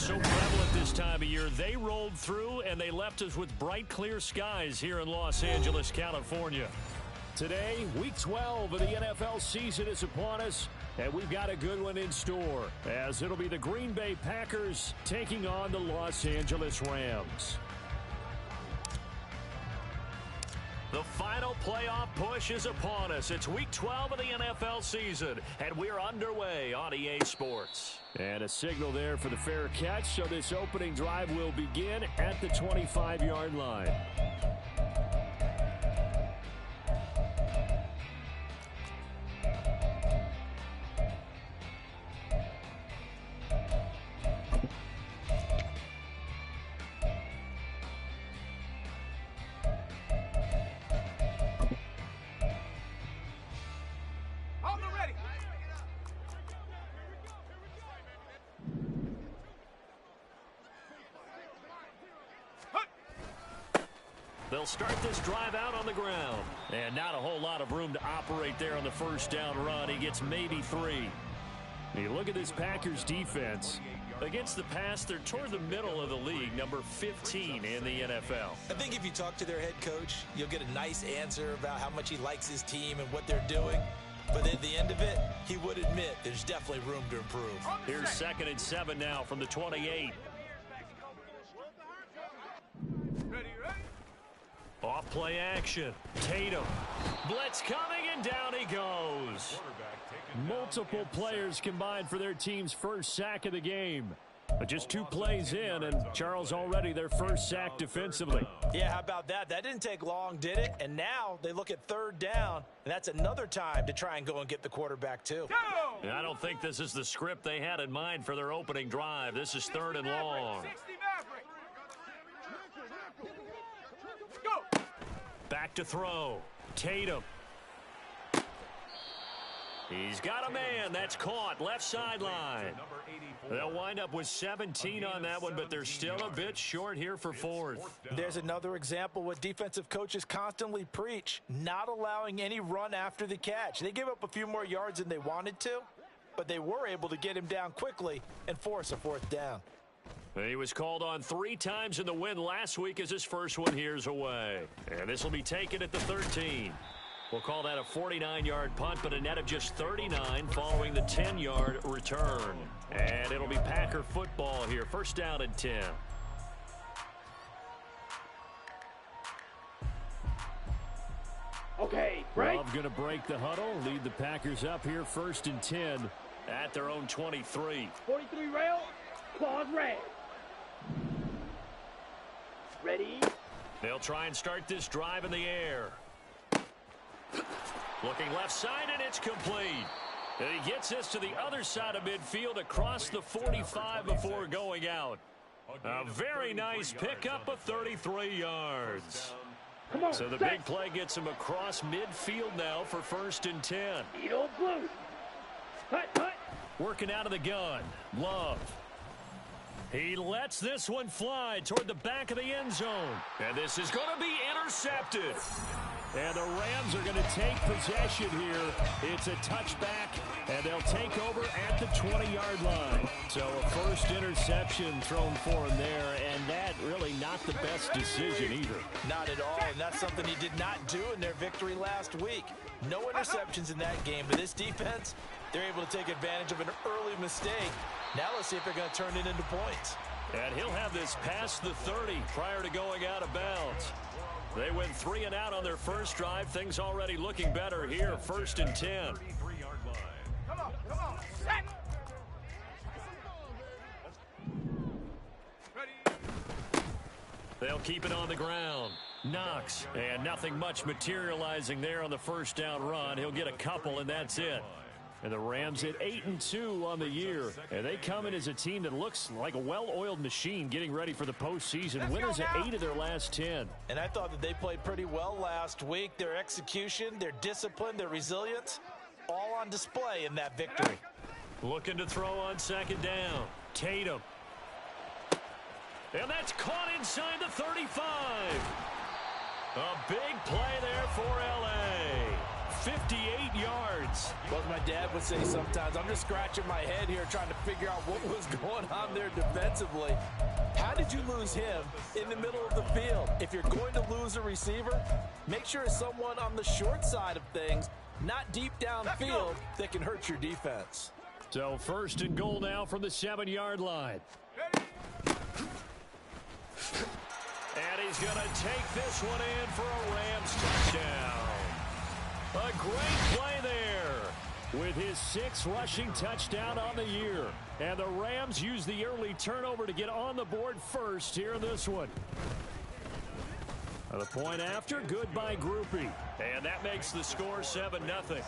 so prevalent this time of year. They rolled through, and they left us with bright, clear skies here in Los Angeles, California. Today, Week 12 of the NFL season is upon us, and we've got a good one in store, as it'll be the Green Bay Packers taking on the Los Angeles Rams. The final playoff push is upon us. It's Week 12 of the NFL season, and we're underway on EA Sports. And a signal there for the fair catch, so this opening drive will begin at the 25-yard line. They'll start this drive out on the ground. And not a whole lot of room to operate there on the first down run. He gets maybe 3. You look at this Packers defense. Against the pass, they're toward the middle of the league, number 15 in the NFL. I think if you talk to their head coach, you'll get a nice answer about how much he likes his team and what they're doing. But at the end of it, he would admit there's definitely room to improve. Here's 2nd and 7 now from the 28. Off play action. Tatum. Blitz coming, and down he goes. Multiple players combined for their team's first sack of the game. But just 2 plays in, and Charles already their first sack defensively. Yeah, how about that? That didn't take long, did it? And now they look at 3rd down, and that's another time to try and go and get the quarterback too. I don't think this is the script they had in mind for their opening drive. This is 3rd and long. Back to throw. Tatum. He's got a man. That's caught. Left sideline. They'll wind up with 17 on that one, but they're still a bit short here for 4th. There's another example what defensive coaches constantly preach, not allowing any run after the catch. They gave up a few more yards than they wanted to, but they were able to get him down quickly and force a 4th down. He was called on 3 times in the win last week as his first one here's away. And this will be taken at the 13. We'll call that a 49-yard punt, but a net of just 39 following the 10-yard return. And it'll be Packer football here. First down and 10. Okay, break. Love going to break the huddle, lead the Packers up here 1st and 10 at their own 23. 43 rail, claws red. Ready? They'll try and start this drive in the air. Looking left side, and it's complete. And he gets this to the other side of midfield across the 45 before going out. A very nice pickup of 33 yards. Come on, so the big play gets him across midfield now for 1st and 10. Eagle blue. Hut, hut. Working out of the gun. Love. He lets this one fly toward the back of the end zone. And this is going to be intercepted. And the Rams are going to take possession here. It's a touchback, and they'll take over at the 20-yard line. So a first interception thrown for him there, and that really not the best decision either. Not at all, and that's something he did not do in their victory last week. No interceptions in that game, but this defense, they're able to take advantage of an early mistake. Now let's see if they're going to turn it into points. And he'll have this past the 30 prior to going out of bounds. They went 3 and out on their first drive. Things already looking better here. 1st and 10. Come on, set. Ready. They'll keep it on the ground. Knox, and nothing much materializing there on the first down run. He'll get a couple, and that's it. And the Rams at 8-2 on the year. And they come in as a team that looks like a well-oiled machine getting ready for the postseason. Winners at 8 of their last 10. And I thought that they played pretty well last week. Their execution, their discipline, their resilience, all on display in that victory. Looking to throw on 2nd down. Tatum. And that's caught inside the 35. A big play there for L.A. 58 yards. Well, as my dad would say sometimes, I'm just scratching my head here trying to figure out what was going on there defensively. How did you lose him in the middle of the field? If you're going to lose a receiver, make sure it's someone on the short side of things, not deep downfield, that can hurt your defense. So 1st and goal now from the 7-yard line. And he's going to take this one in for a Rams touchdown. A great play there with his 6th rushing touchdown on the year. And the Rams use the early turnover to get on the board first here in this one. The point after, good by Grupe. And that makes the score 7-0.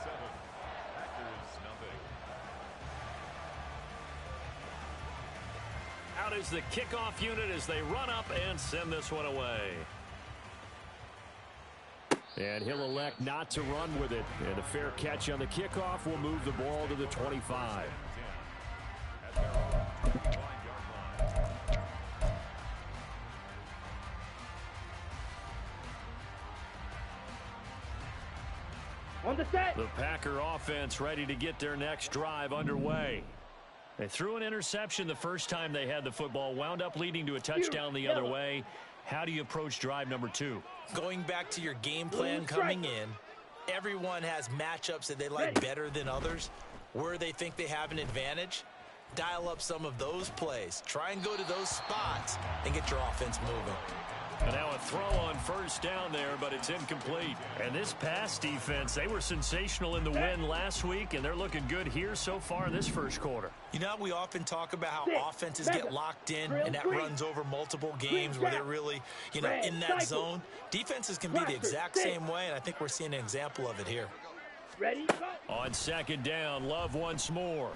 Out is the kickoff unit as they run up and send this one away. And he'll elect not to run with it. And a fair catch on the kickoff will move the ball to the 25. On the set. The Packer offense ready to get their next drive underway. They threw an interception the first time they had the football, wound up leading to a touchdown the other way. How do you approach drive number 2? Going back to your game plan coming in, everyone has matchups that they like better than others. Where they think they have an advantage, dial up some of those plays. Try and go to those spots and get your offense moving. And now a throw on 1st down there, but it's incomplete. And this pass defense, they were sensational in the win last week, and they're looking good here so far in this 1st quarter. You know, we often talk about how offenses get locked in, and that runs over multiple games where they're really, you know, in that zone. Defenses can be the exact same way, and I think we're seeing an example of it here. Ready? On 2nd down, Love once more.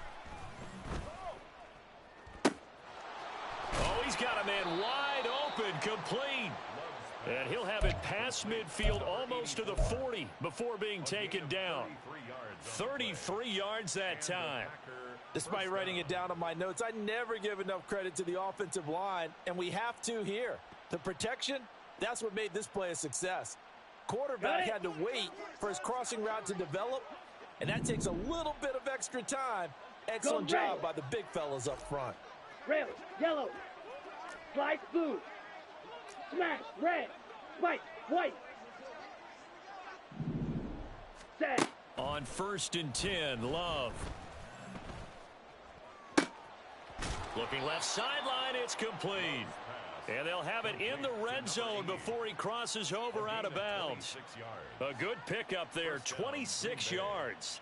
Oh, he's got a man wide open, complete. And he'll have it past midfield almost to the 40 before being taken down. 33 yards that time. Despite writing it down on my notes, I never give enough credit to the offensive line, and we have to here. The protection, that's what made this play a success. Quarterback had to wait for his crossing route to develop, and that takes a little bit of extra time. Excellent job by the big fellas up front. Red, yellow, slice blue, smash, red, white, white. Set. On 1st and 10, Love. Looking left sideline, it's complete. And they'll have it in the red zone before he crosses over out of bounds. A good pickup there, 26 yards.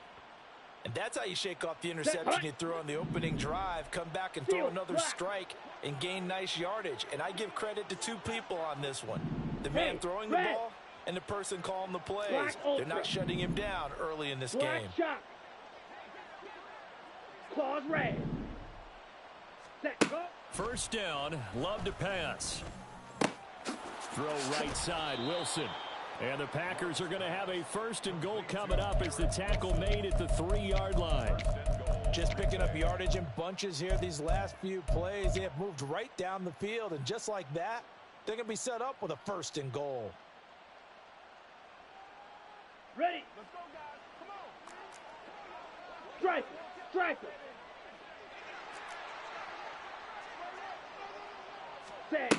And that's how you shake off the interception you threw on the opening drive, come back and throw another strike and gain nice yardage. And I give credit to 2 people on this one. The man throwing the ball and the person calling the plays. They're not shutting him down early in this game. Shot. Claws red. Set, go. 1st down, Love to pass. Throw right side, Wilson. And the Packers are going to have a 1st and goal coming up as the tackle made at the 3-yard line. Just picking up yardage in bunches here these last few plays. They have moved right down the field, and just like that, they're going to be set up with a 1st and goal. Ready. Let's go, guys. Come on. Strike it. Strike it. Set.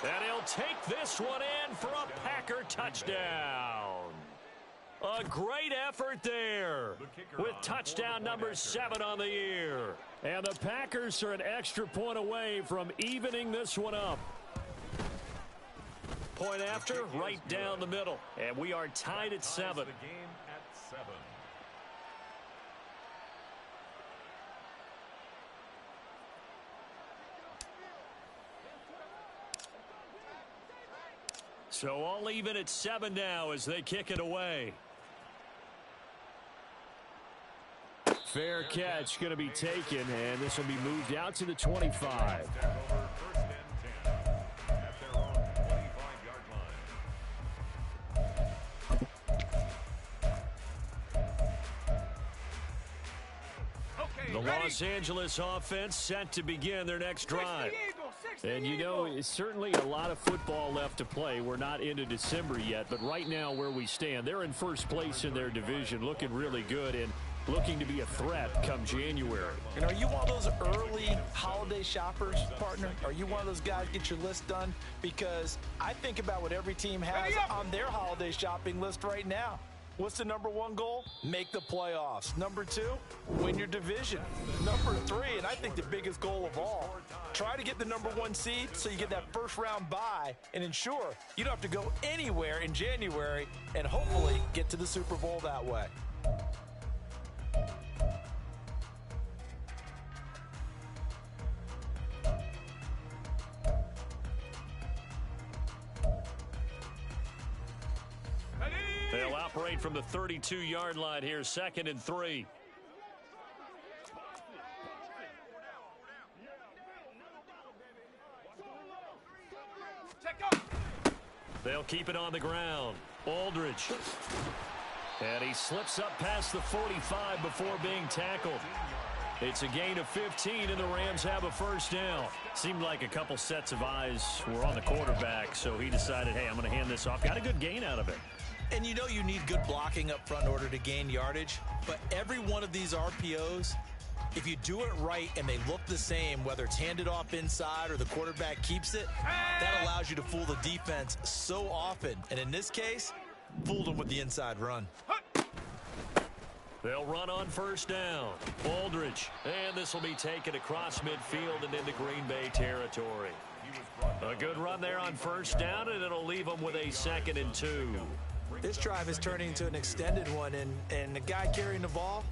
And he'll take this one in for a Packer touchdown. A great effort there with touchdown number 7 on the year. And the Packers are an extra point away from evening this one up. Point after, right down the middle. And we are tied at 7. So all even at 7 now as they kick it away. Fair catch going to be taken, and this will be moved out to the 25. The Los Angeles offense set to begin their next drive. And, you know, it's certainly a lot of football left to play. We're not into December yet, but right now where we stand, they're in first place in their division, looking really good and looking to be a threat come January. And are you one of those early holiday shoppers, partner? Are you one of those guys get your list done? Because I think about what every team has on their holiday shopping list right now. What's the number one goal? Make the playoffs. Number two, win your division. Number three, and I think the biggest goal of all, try to get the number one seed so you get that first round bye and ensure you don't have to go anywhere in January and hopefully get to the Super Bowl that way. They'll operate from the 32-yard line here, 2nd and 3. They'll keep it on the ground. Aldridge. And he slips up past the 45 before being tackled. It's a gain of 15, and the Rams have a first down. Seemed like a couple sets of eyes were on the quarterback, so he decided, hey, I'm going to hand this off. Got a good gain out of it. And you know you need good blocking up front in order to gain yardage, but every one of these RPOs, if you do it right and they look the same, whether it's handed off inside or the quarterback keeps it, that allows you to fool the defense so often. And in this case, fooled them with the inside run. They'll run on first down. Aldridge. And this will be taken across midfield and into Green Bay territory. A good run there on first down, and it'll leave them with a 2nd and 2. This drive is turning into an extended one, and the guy carrying the ball,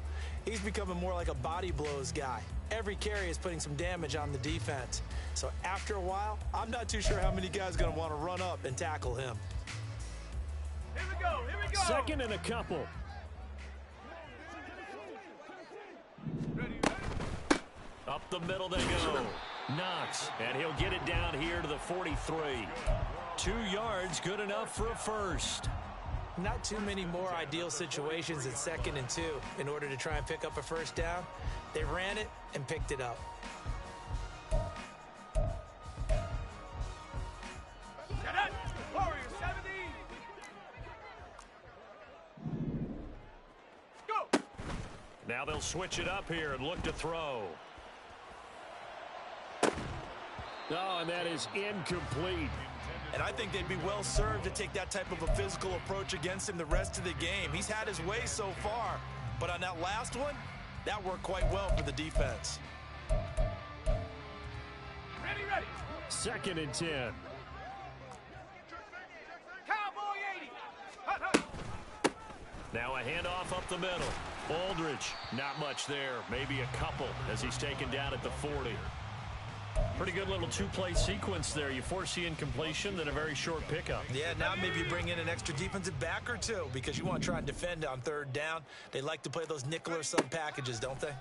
he's becoming more like a body blows guy. Every carry is putting some damage on the defense. So after a while, I'm not too sure how many guys are going to want to run up and tackle him. Here we go, here we go. 2nd and a couple. Up the middle they go. Knox, and he'll get it down here to the 43. 2 yards, good enough for a first. Not too many more ideal situations at 2nd and 2 in order to try and pick up a first down. They ran it and picked it up. Warrior 70. Go. Now they'll switch it up here and look to throw. Oh, and that is incomplete. And I think they'd be well served to take that type of a physical approach against him the rest of the game. He's had his way so far, but on that last one, that worked quite well for the defense. Ready, ready. 2nd and 10. Cowboy 80. Hut, hut. Now a handoff up the middle. Aldridge, not much there. Maybe a couple as he's taken down at the 40. Pretty good little two-play sequence there. You force the incompletion, then a very short pickup. Yeah, now maybe you bring in an extra defensive back or two because you want to try and defend on 3rd down. They like to play those nickel or sub packages, don't they?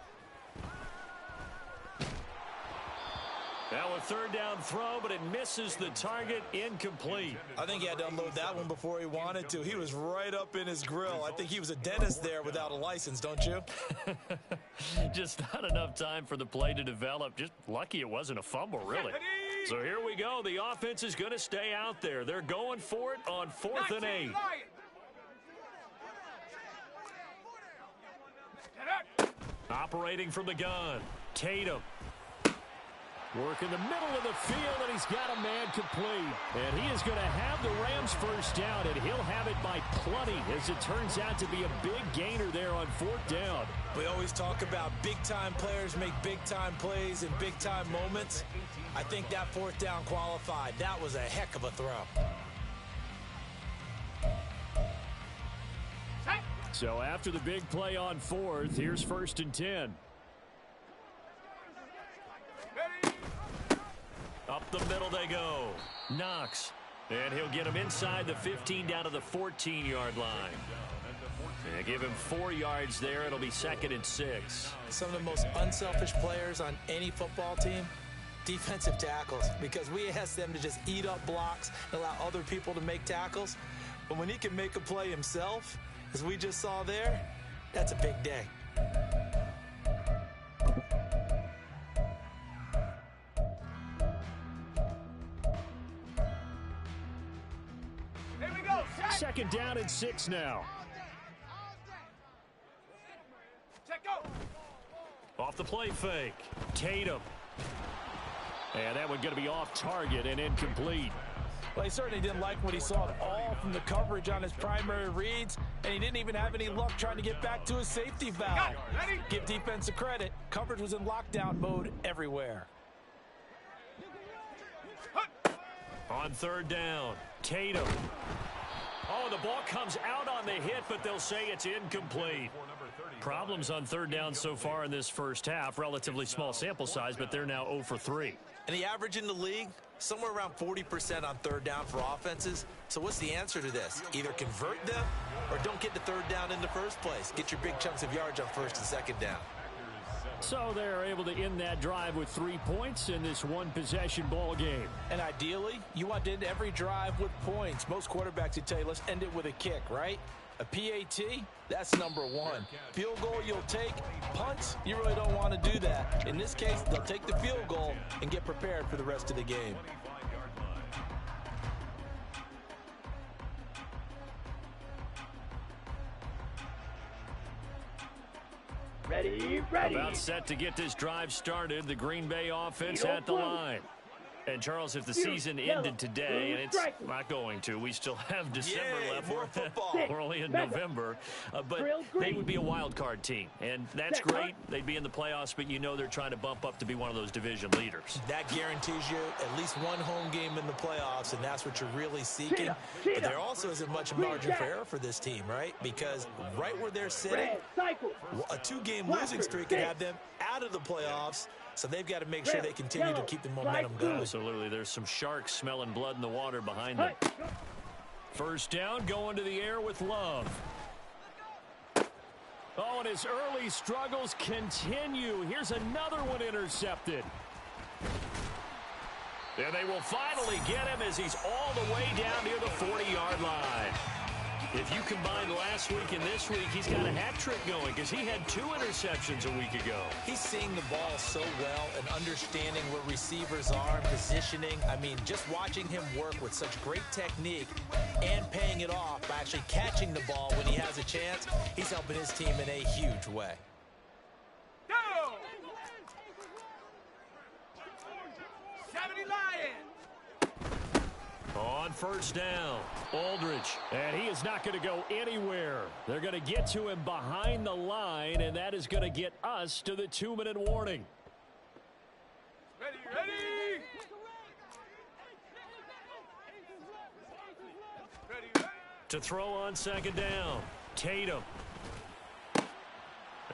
Now a 3rd down throw, but it misses the target, incomplete. I think he had to unload that one before he wanted to. He was right up in his grill. I think he was a dentist there without a license, don't you? Just not enough time for the play to develop. Just lucky it wasn't a fumble, really. So here we go. The offense is going to stay out there. They're going for it on 4th and 8. Operating from the gun. Tatum. Work in the middle of the field, and he's got a man complete. And he is going to have the Rams first down, and he'll have it by plenty, as it turns out to be a big gainer there on 4th down. We always talk about big-time players make big-time plays in big-time moments. I think that 4th down qualified. That was a heck of a throw. So after the big play on 4th, here's 1st and 10. Up the middle they go. Knox. And he'll get him inside the 15 down to the 14-yard line. And give him 4 yards there. It'll be 2nd and 6. Some of the most unselfish players on any football team, defensive tackles, because we ask them to just eat up blocks and allow other people to make tackles. But when he can make a play himself, as we just saw there, that's a big day. Second down and 6 now. Check out. Off the play fake. Tatum. And that one going to be off target and incomplete. Well, he certainly didn't like what he saw at all from the coverage on his primary reads, and he didn't even have any luck trying to get back to his safety valve. Give defense a credit. Coverage was in lockdown mode everywhere. On third down, Tatum. Oh, the ball comes out on the hit, but they'll say it's incomplete. Problems on third down so far in this first half. Relatively small sample size, but they're now 0 for 3. And the average in the league, somewhere around 40% on third down for offenses. So what's the answer to this? Either convert them or don't get the third down in the first place. Get your big chunks of yards on first and second down. So they're able to end that drive with 3 points in this one-possession ball game. And ideally, you want to end every drive with points. Most quarterbacks would tell you, let's end it with a kick, right? A PAT, that's number one. Field goal you'll take. Punts, you really don't want to do that. In this case, they'll take the field goal and get prepared for the rest of the game. Ready. About set to get this drive started. The Green Bay offense at the line. And, Charles, if the season ended today, and it's not going to, we still have December left. More football. We're only in November. But they would be a wild card team. And that's great. They'd be in the playoffs, but you know they're trying to bump up to be one of those division leaders. That guarantees you at least one home game in the playoffs, and that's what you're really seeking. But there also isn't much margin for error for this team, right? Because right where they're sitting, a 2-game losing streak can have them out of the playoffs. So they've got to make sure they continue to keep the momentum going. Absolutely. There's some sharks smelling blood in the water behind them. First down, going to the air with Love. Oh, and his early struggles continue. Here's another one intercepted. And they will finally get him as he's all the way down near the 40-yard line. If you combine last week and this week, he's got a hat trick going because he had 2 interceptions a week ago. He's seeing the ball so well and understanding where receivers are and positioning. I mean, just watching him work with such great technique and paying it off by actually catching the ball when he has a chance, he's helping his team in a huge way. Go! 70 Lions! On first down, Aldridge. And he is not going to go anywhere. They're going to get to him behind the line, and that is going to get us to the 2-minute warning. Ready! To throw on second down, Tatum.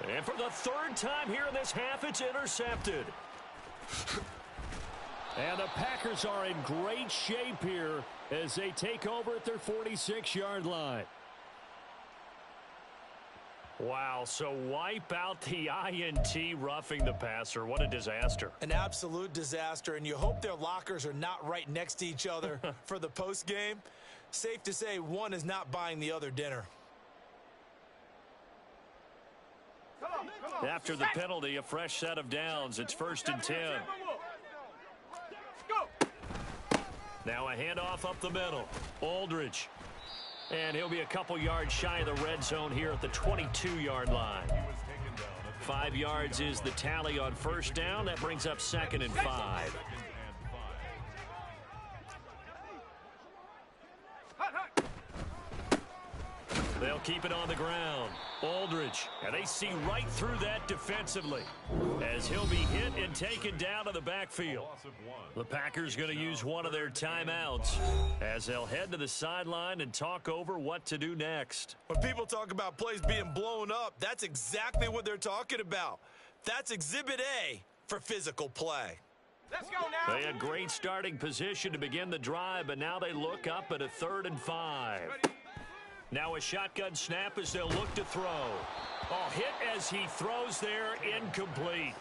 And for the 3rd time here in this half, it's intercepted. And the Packers are in great shape here as they take over at their 46-yard line. Wow, so wipe out the INT roughing the passer. What a disaster. An absolute disaster, and you hope their lockers are not right next to each other for the postgame. Safe to say one is not buying the other dinner. Come on. After the penalty, a fresh set of downs. It's 1st and 10. Now a handoff up the middle. Aldridge. And he'll be a couple yards shy of the red zone here at the 22-yard line. 5 yards is the tally on first down. That brings up 2nd and 5. They'll keep it on the ground. Aldridge, and they see right through that defensively as he'll be hit and taken down to the backfield. The Packers going to use one of their timeouts as they'll head to the sideline and talk over what to do next. When people talk about plays being blown up, that's exactly what they're talking about. That's Exhibit A for physical play. Let's go now. They had great starting position to begin the drive, but now they look up at a 3rd and 5. Now a shotgun snap as they'll look to throw. Oh, hit as he throws there, incomplete.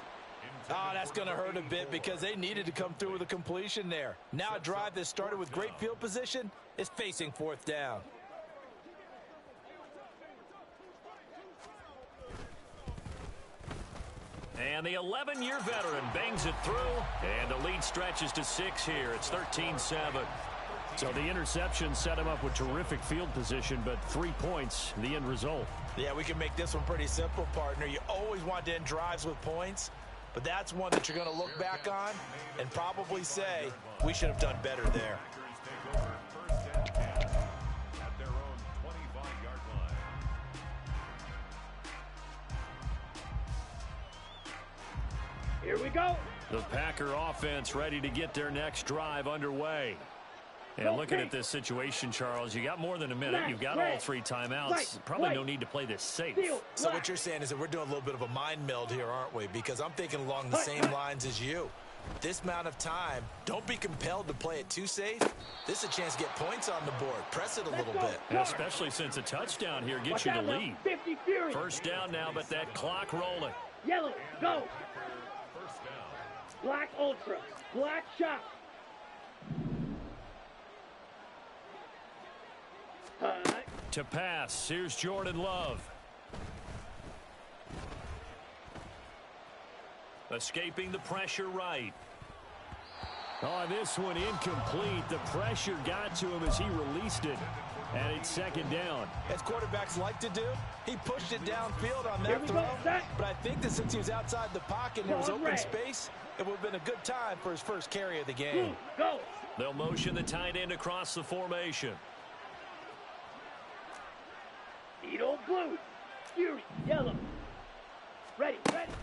Oh, that's going to hurt a bit because they needed to come through with a completion there. Now a drive that started with great field position is facing 4th down. And the 11-year veteran bangs it through, and the lead stretches to 6 here. It's 13-7. So the interception set him up with terrific field position, but 3 points, the end result. Yeah, we can make this one pretty simple, partner. You always want to end drives with points, but that's one that you're going to look back on and probably say, we should have done better there. Here we go. The Packer offense ready to get their next drive underway. And looking at this situation, Charles, you got more than a minute. You've got all 3 timeouts. Probably no need to play this safe. So what you're saying is that we're doing a little bit of a mind meld here, aren't we? Because I'm thinking along the same lines as you. This amount of time, don't be compelled to play it too safe. This is a chance to get points on the board. Press it a little bit. And especially since a touchdown here gets you the lead. First down now, but that clock rolling. Yellow, go. Black Ultra, black shot. To pass, here's Jordan Love. Escaping the pressure right. Oh, this one incomplete. The pressure got to him as he released it. And it's second down. As quarterbacks like to do, he pushed it downfield on that throw. But I think that since he was outside the pocket and there was open space, it would have been a good time for his first carry of the game. Go. They'll motion the tight end across the formation. Edo blue. Fury yellow. Ready.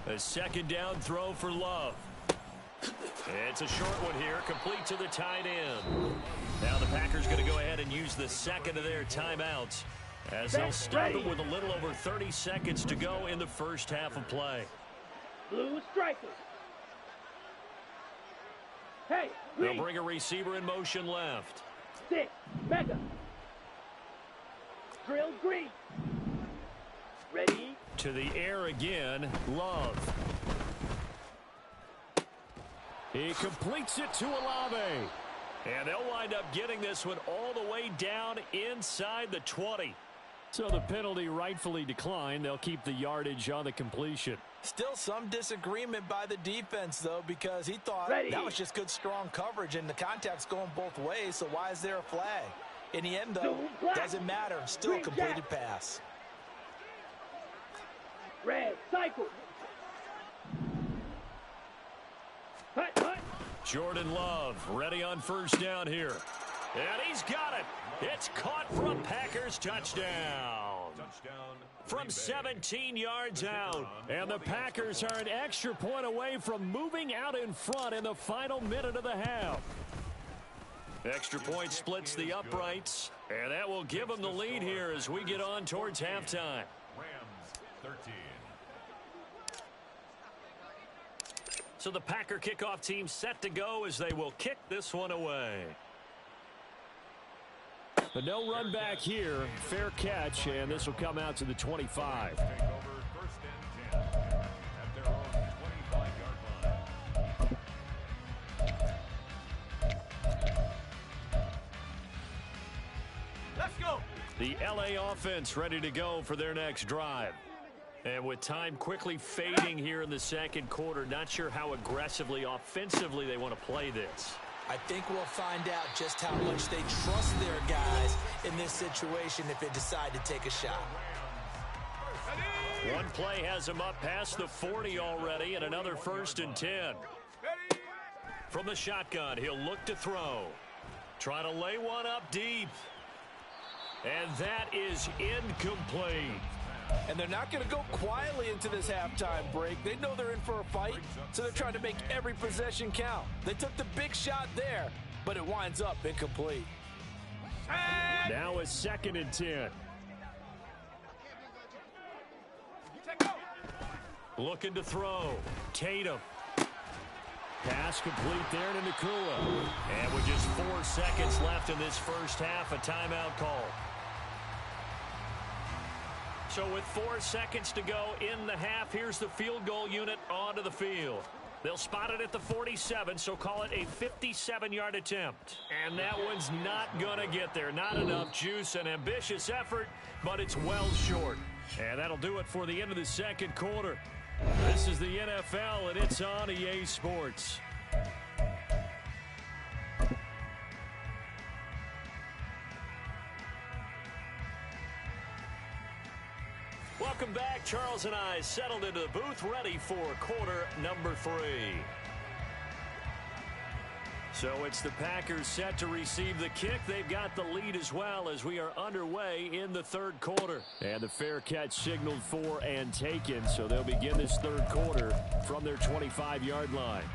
A second down throw for Love. It's a short one here, complete to the tight end. Now the Packers going to go ahead and use the second of their timeouts as they'll stop it with a little over 30 seconds to go in the first half of play. Blue strikers. Hey, they'll bring a receiver in motion left. 6, mega. Drill green. Ready. To the air again, Love. He completes it to Olave. And they'll wind up getting this one all the way down inside the 20. So the penalty rightfully declined. They'll keep the yardage on the completion. Still some disagreement by the defense, though, because he thought that was just good, strong coverage, and the contact's going both ways, so why is there a flag? In the end, though, doesn't matter. Still a completed pass. Red, cycle. Hut. Jordan Love ready on first down here. And he's got it. It's caught for a Packers touchdown. From 17 yards out. And the Packers are an extra point away from moving out in front in the final minute of the half. Extra point splits the uprights. And that will give them the lead here as we get on towards halftime. Rams 13. So the Packer kickoff team set to go as they will kick this one away. But no run back here. Fair catch, and this will come out to the 25. Take over first and 10 at their own 25-yard line. Let's go. The LA offense ready to go for their next drive. And with time quickly fading here in the second quarter, not sure how aggressively, offensively they want to play this. I think we'll find out just how much they trust their guys in this situation if they decide to take a shot. One play has them up past the 40 already, and another 1st and 10. From the shotgun, he'll look to throw. Try to lay one up deep. And that is incomplete. And they're not going to go quietly into this halftime break. They know they're in for a fight, so they're trying to make every possession count. They took the big shot there, but it winds up incomplete. Now a 2nd and 10. Looking to throw. Tatum. Pass complete there to Nakua. And with just 4 seconds left in this first half, a timeout call. So with 4 seconds to go in the half, here's the field goal unit onto the field. They'll spot it at the 47, so call it a 57-yard attempt. And that one's not going to get there. Not enough juice, an ambitious effort, but it's well short. And that'll do it for the end of the second quarter. This is the NFL, and it's on EA Sports. Charles and I settled into the booth, ready for quarter number 3. So it's the Packers set to receive the kick. They've got the lead as well as we are underway in the third quarter. And the fair catch signaled for and taken, so they'll begin this third quarter from their 25-yard line.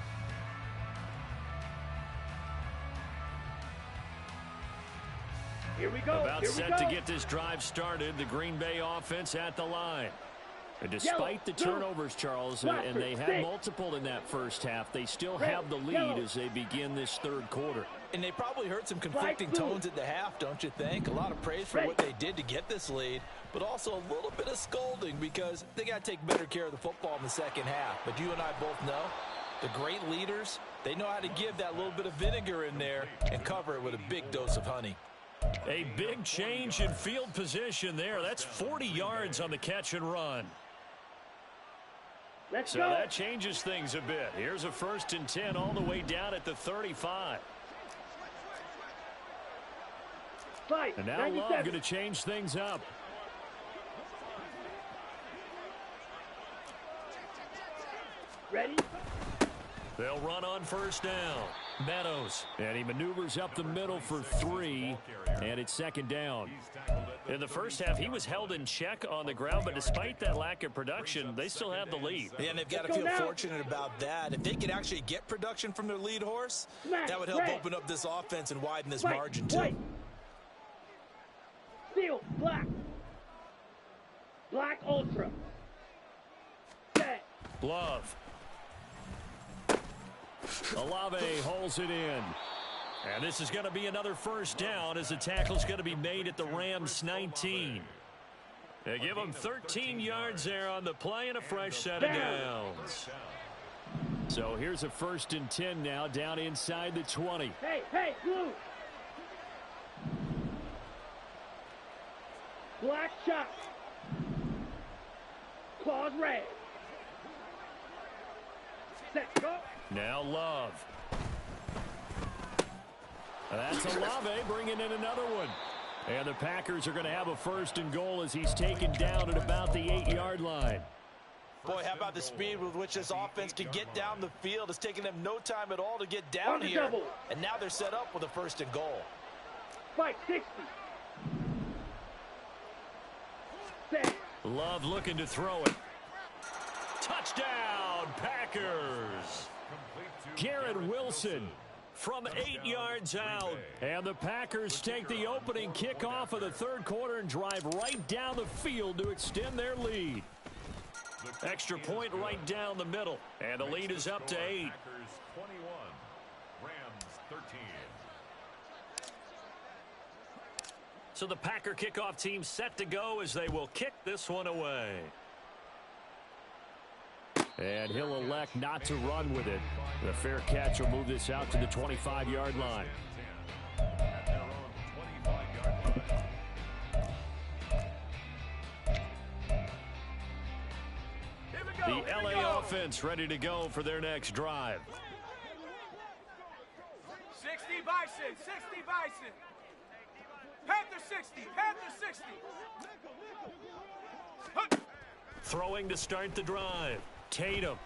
Here we go. About set to get this drive started, the Green Bay offense at the line. And despite the turnovers, Charles, and they had multiple in that first half, they still have the lead as they begin this third quarter. And they probably heard some conflicting tones at the half, don't you think? A lot of praise for what they did to get this lead, but also a little bit of scolding because they got to take better care of the football in the second half. But you and I both know the great leaders, they know how to give that little bit of vinegar in there and cover it with a big dose of honey. A big change in field position there. That's 40 yards on the catch and run. So that changes things a bit. Here's a 1st and 10 all the way down at the 35. And now Love going to change things up. Ready? They'll run on 1st down. Meadows, and he maneuvers up the middle for 3, and it's 2nd down. In the first half, he was held in check on the ground, but despite that lack of production, they still have the lead. Yeah, and they've got to feel fortunate about that. If they could actually get production from their lead horse, that would help open up this offense and widen this margin too. Steel, black. Black ultra. Set. Love. Olave holds it in. And this is going to be another 1st down as the tackle's going to be made at the Rams 19. They give them 13 yards there on the play and a fresh set of downs. So here's a 1st and 10 now down inside the 20. Hey, blue. Black shot. Claws red. Set, go. Now Love. That's Olave bringing in another one. And the Packers are going to have a 1st and goal as he's taken down at about the 8-yard line. Boy, how about the speed with which this offense can get down the field? It's taken them no time at all to get down here. Double. And now they're set up with a 1st and goal. Fight 60. Set. Love looking to throw it. Touchdown, Packers. Garrett Wilson from 8 yards out. And the Packers take the opening kickoff of the third quarter and drive right down the field to extend their lead. Extra point right down the middle. And the lead is up to 8. Packers 21, Rams 13. So the Packer kickoff team set to go as they will kick this one away. And he'll elect not to run with it. The fair catch will move this out to the 25-yard line. At their own 25-yard line. The LA offense ready to go for their next drive. 60 Bison, 60 Bison. Panther 60, Panther 60. Throwing to start the drive. Tatum.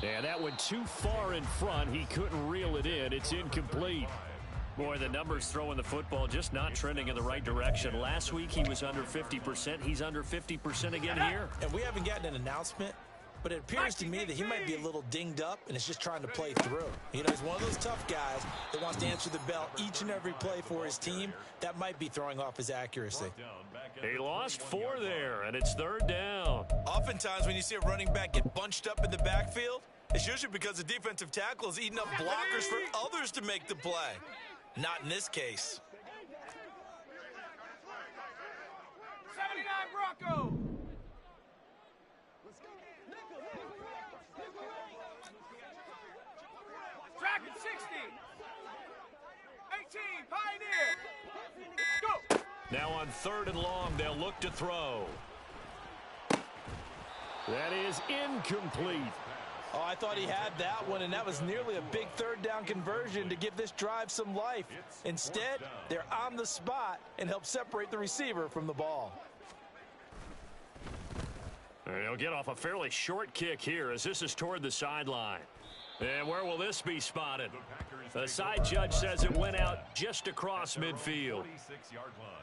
And that went too far in front. He couldn't reel it in. It's incomplete. Boy, the numbers throwing the football just not trending in the right direction. Last week he was under 50%. He's under 50% again here. And we haven't gotten an announcement, but it appears to me that he might be a little dinged up and is just trying to play through. You know, he's one of those tough guys that wants to answer the bell each and every play for his team. That might be throwing off his accuracy. He lost 4 there, and it's 3rd down. Oftentimes when you see a running back get bunched up in the backfield, it's usually because the defensive tackle is eating up blockers for others to make the play. Not in this case. 79 Bronco. Tracking 60. 18 Pioneer. Go. Now on 3rd and long, they'll look to throw. That is incomplete. Oh, I thought he had that one, and that was nearly a big 3rd down conversion to give this drive some life. Instead, they're on the spot and help separate the receiver from the ball. And he'll get off a fairly short kick here as this is toward the sideline. And where will this be spotted? The side judge says it went out just across midfield. 46-yard line.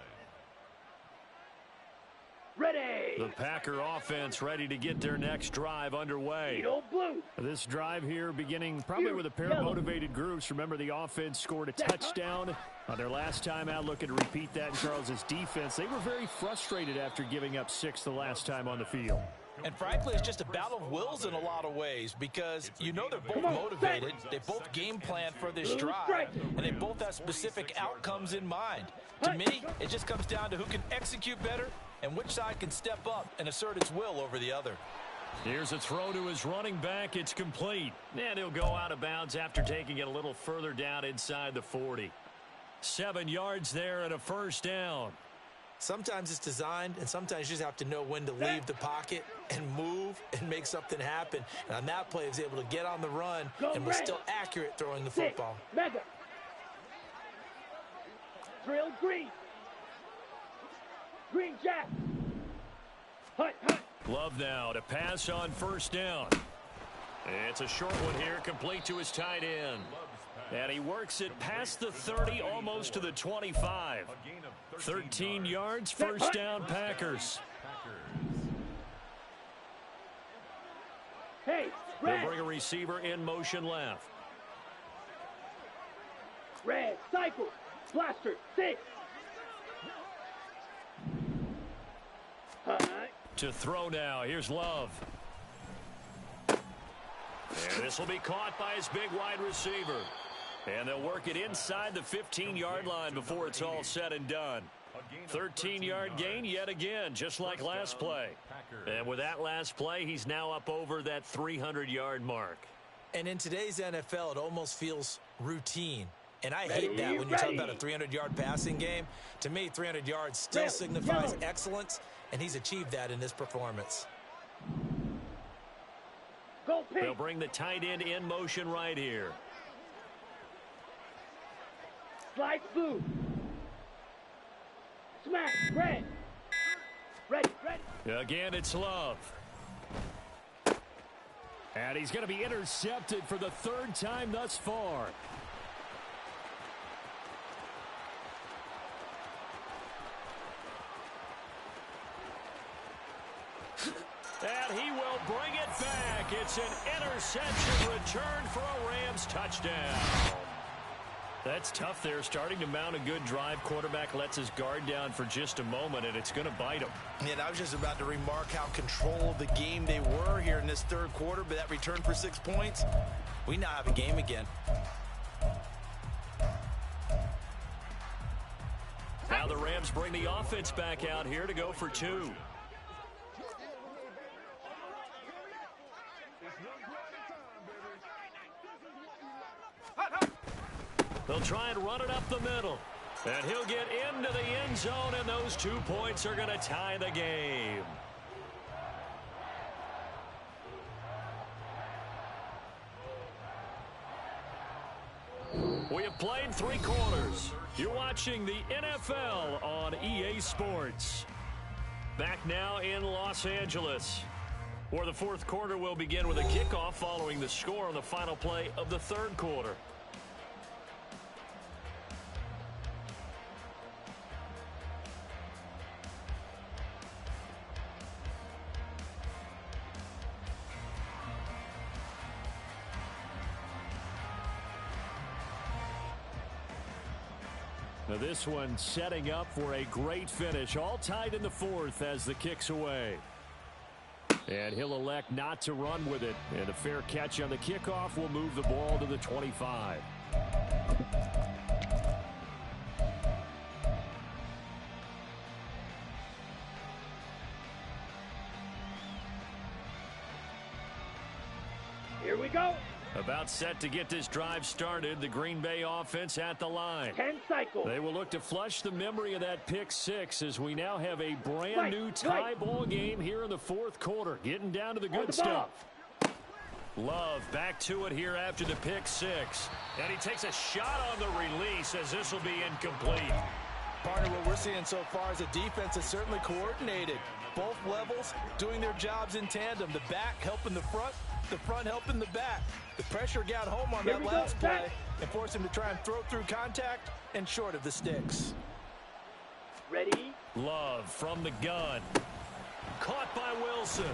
Ready. The Packer offense ready to get their next drive underway. Edo blue. This drive here beginning probably with a pair of motivated groups. Remember, the offense scored a touchdown on their last time out. Looking to repeat that in Charles' defense. They were very frustrated after giving up 6 the last time on the field. And frankly, it's just a battle of wills in a lot of ways because you know they're both motivated. They both game plan for this drive, and they both have specific outcomes in mind. To me, it just comes down to who can execute better and which side can step up and assert its will over the other. Here's a throw to his running back. It's complete. And he'll go out of bounds after taking it a little further down inside the 40. 7 yards there and a first down. Sometimes it's designed, and sometimes you just have to know when to leave the pocket and move and make something happen. And on that play, he was able to get on the run and was still accurate throwing the football. Mega. Drill green. Green jack. Hut, hut. Love now to pass on first down. It's a short one here, complete to his tight end. And he works it past the 30, almost to the 25. 13 yards, first down, Packers. Hey, They'll red. bring a receiver in motion left. Red, cycle. Blaster, 6. Hut. To throw now, here's Love. And this will be caught by his big wide receiver. And they'll work it inside the 15-yard line before it's all said and done. 13-yard gain yet again, just like last play. And with that last play, he's now up over that 300-yard mark. And in today's NFL, it almost feels routine. And I hate that when you talk about a 300-yard passing game. To me, 300 yards still signifies excellence, and he's achieved that in this performance. Go pink. They'll bring the tight end in motion right here. Slide blue. Smash, red. Ready, ready. Again, it's Love. And he's going to be intercepted for the 3rd time thus far. And he will bring it back. It's an interception return for a Rams touchdown. That's tough there, starting to mount a good drive. Quarterback lets his guard down for just a moment, and it's going to bite him. And I was just about to remark how controlled the game they were here in this 3rd quarter, but that return for 6 points, we now have a game again. Now the Rams bring the offense back out here to go for 2. They'll try and run it up the middle. And he'll get into the end zone, and those 2 points are going to tie the game. We have played 3 quarters. You're watching the NFL on EA Sports. Back now in Los Angeles, where the 4th quarter will begin with a kickoff following the score on the final play of the 3rd quarter. Now this one setting up for a great finish. All tied in the 4th as the kick's away. And he'll elect not to run with it. And a fair catch on the kickoff will move the ball to the 25. Here we go. About set to get this drive started. The Green Bay offense at the line. 10 cycle. They will look to flush the memory of that pick 6 as we now have a brand new tie ball game here in the 4th quarter. Getting down to the good stuff. Love back to it here after the pick 6. And he takes a shot on the release as this will be incomplete. Partner, what we're seeing so far is a defense that's certainly coordinated. both levels doing their jobs in tandem. The back helping the front helping the back. The pressure got home on that last play and forced him to try and throw through contact and short of the sticks. Ready? Love from the gun. Caught by Wilson.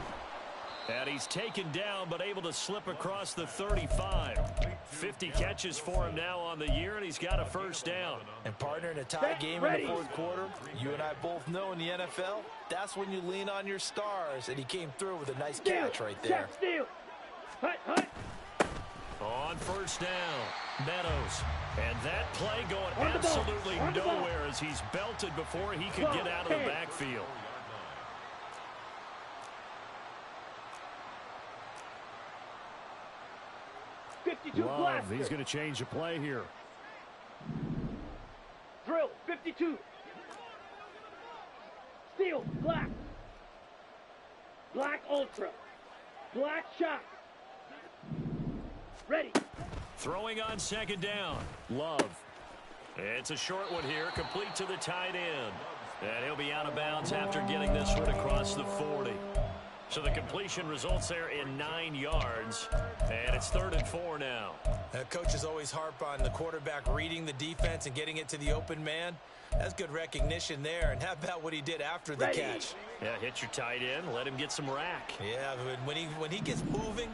And he's taken down, but able to slip across the 35. 50 catches for him now on the year, and he's got a first down. And partner, in a tie game in the fourth quarter, you and I both know in the NFL, that's when you lean on your stars, and he came through with a nice catch right there. Steal. Hut. On first down, Meadows. And that play going absolutely nowhere as he's belted before he could get out of the backfield. Love, he's going to change the play here. Drill, 52. Steel, black. Black ultra. Black shock. Ready. Throwing on second down. Love. It's a short one here, complete to the tight end. And he'll be out of bounds after getting this one across the 40. So the completion results there in 9 yards, and it's 3rd and 4 now. Coaches always harp on the quarterback reading the defense and getting it to the open man. That's good recognition there. And how about what he did after the catch? Yeah, hit your tight end, let him get some rack. Yeah, but when he gets moving,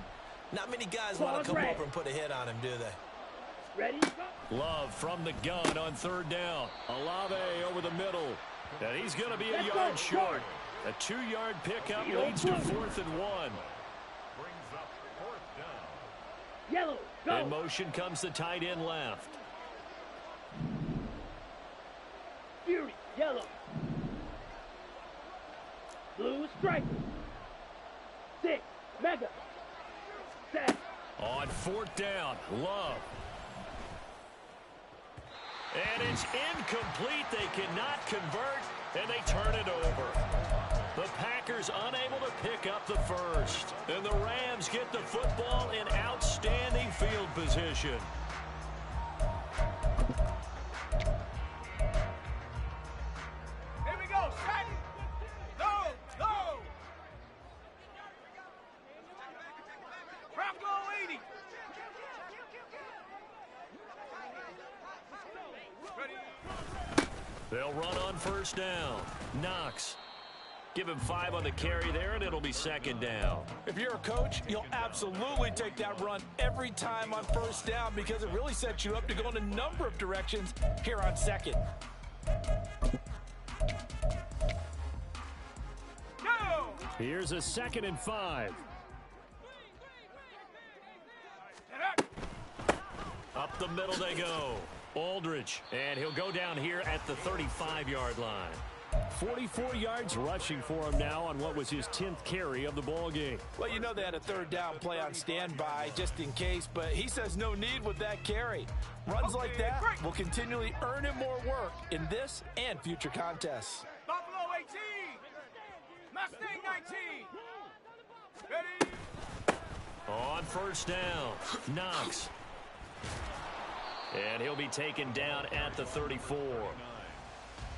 not many guys want to come over and put a hit on him, do they? Ready? Love from the gun on 3rd down. Olave over the middle. And he's going to be a yard short. A 2-yard pickup leads to 4th and 1. Brings up 4th down. Yellow, go. In motion comes the tight end left. Fury, yellow. Blue striker. 6, mega. 7. On 4th down, Love. And it's incomplete. They cannot convert, and they turn it over. The Packers unable to pick up the first. And the Rams get the football in outstanding field position. Here we go, set. Go. Bronco 80. Ready. They'll run on first down. Knox. Give him 5 on the carry there, and it'll be 2nd down. If you're a coach, you'll absolutely take that run every time on first down because it really sets you up to go in a number of directions here on 2nd. Go. Here's a 2nd and 5. Up the middle they go. Aldridge, and he'll go down here at the 35-yard line. 44 yards rushing for him now on what was his 10th carry of the ball game. Well, you know they had a 3rd down play on standby just in case, but he says no need with that carry. Runs like that will continually earn him more work in this and future contests. Buffalo 18. Mustang 19. Ready. On first down, Knox. And he'll be taken down at the 34.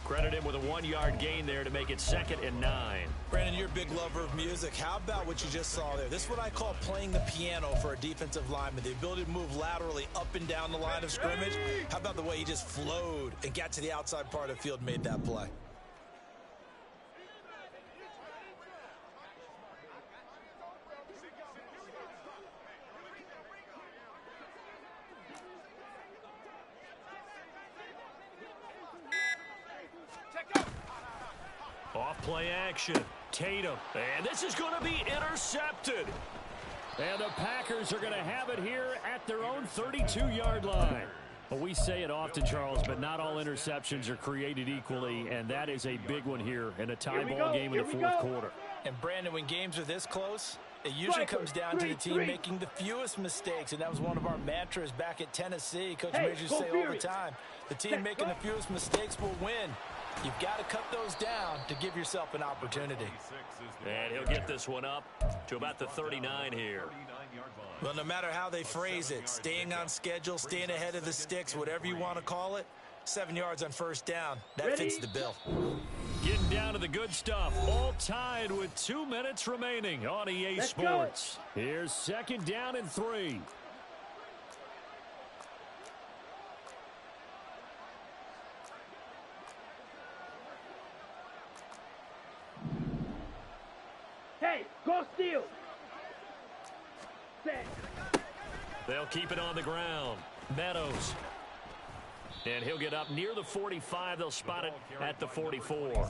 Credit him with a 1-yard gain there to make it 2nd and 9. Brandon, you're a big lover of music. How about what you just saw there? This is what I call playing the piano for a defensive lineman. The ability to move laterally up and down the line of scrimmage. How about the way he just flowed and got to the outside part of the field and made that play? Off play action. Tatum. And this is going to be intercepted. And the Packers are going to have it here at their own 32-yard line. Well, we say it often, Charles, but not all interceptions are created equally, and that is a big one here in a tie ball game in the fourth quarter. And, Brandon, when games are this close, it usually comes down to the team making the fewest mistakes, and that was one of our mantras back at Tennessee. Coach Majors used to say all the time, the team making the fewest mistakes will win. You've got to cut those down to give yourself an opportunity. And he'll get this one up to about the 39 here. Well, no matter how they phrase it, staying on schedule, staying ahead of the sticks, whatever you want to call it, 7 yards on first down, that fits the bill. Getting down to the good stuff. All tied with 2 minutes remaining on EA Let's Sports. Here's 2nd down and 3. Hey, go steal. Set. They'll keep it on the ground. Meadows. And he'll get up near the 45. They'll spot it at the 44.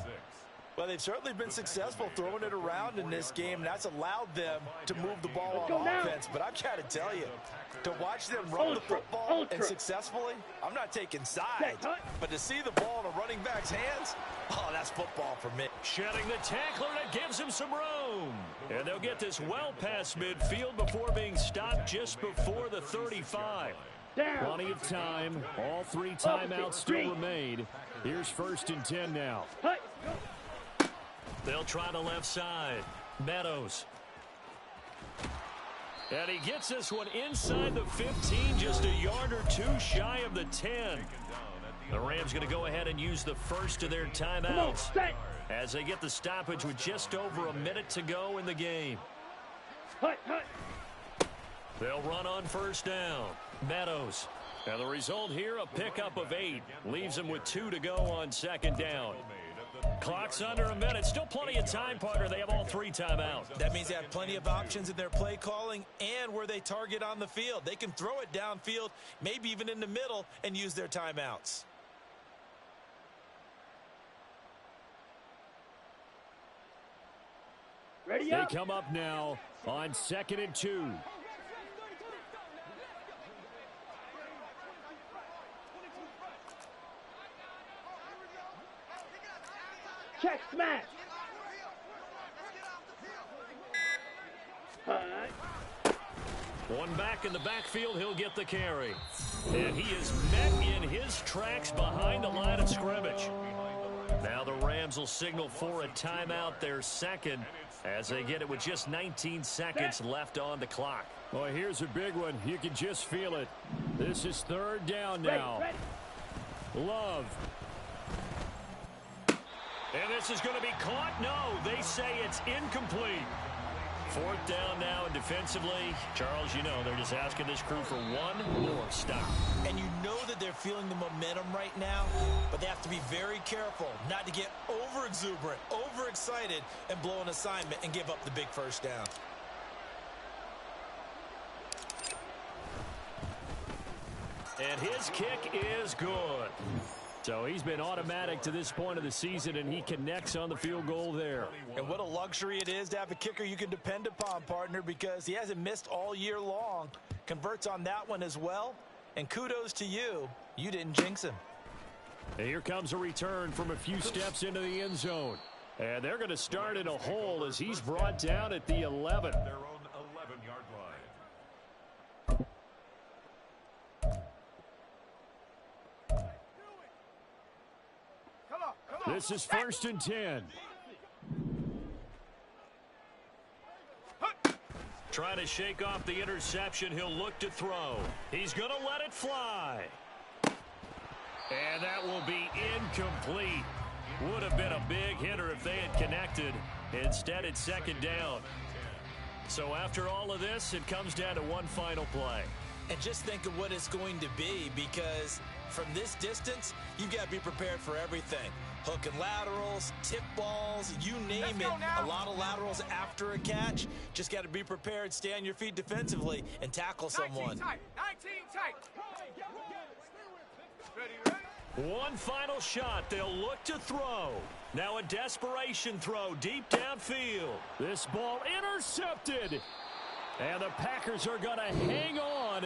Well, they've certainly been successful throwing it around in this game. That's allowed them to move the ball Let's on go now. offense. But I've got to tell you, to watch them run the football and successfully, I'm not taking sides. But to see the ball in a running back's hands, oh, that's football for me. Shedding the tackler that gives him some room. And they'll get this well past midfield before being stopped just before the 35. Down. Plenty of time. All 3 timeouts still remain. Here's 1st and 10 now. Hut. They'll try the left side. Meadows. And he gets this one inside the 15, just a yard or 2 shy of the 10. The Rams going to go ahead and use the first of their timeouts as they get the stoppage with just over a minute to go in the game. Hut, hut. They'll run on 1st down. Meadows. And the result here, a pickup of 8. Leaves them with 2 to go on 2nd down. Clock's under a minute. Still plenty of time, partner. They have all 3 timeouts. That means they have plenty of options in their play calling and where they target on the field. They can throw it downfield, maybe even in the middle, and use their timeouts. Ready They up. come up now on 2nd and 2. Check smash. Hut. One back in the backfield, he'll get the carry. And he is met in his tracks behind the line of scrimmage. Now the Rams will signal for a timeout, their 2nd, as they get it with just 19 seconds left on the clock. Well, here's a big one. You can just feel it. This is 3rd down now. Ready. Love. And this is going to be caught. No, they say it's incomplete. 4th down now, and defensively, Charles, you know, they're just asking this crew for one more stop. And you know that they're feeling the momentum right now, but they have to be very careful not to get over-exuberant, overexcited, and blow an assignment and give up the big 1st down. And his kick is good. So he's been automatic to this point of the season, and he connects on the field goal there. And what a luxury it is to have a kicker you can depend upon, partner, because he hasn't missed all year long. Converts on that one as well. And kudos to you. You didn't jinx him. And here comes a return from a few steps into the end zone. And they're going to start in a hole as he's brought down at the 11. Their own 11-yard line. This is 1st and 10. Trying to shake off the interception. He'll look to throw. He's going to let it fly. And that will be incomplete. Would have been a big hitter if they had connected. Instead, it's 2nd down. So after all of this, it comes down to one final play. And just think of what it's going to be, because from this distance, you've got to be prepared for everything. Hook and laterals, tip balls, you name it. A lot of laterals after a catch. Just got to be prepared, stay on your feet defensively, and tackle someone. 19 tight. 19 tight. Ready, ready. One final shot. They'll look to throw. Now a desperation throw deep downfield. This ball intercepted. And the Packers are going to hang on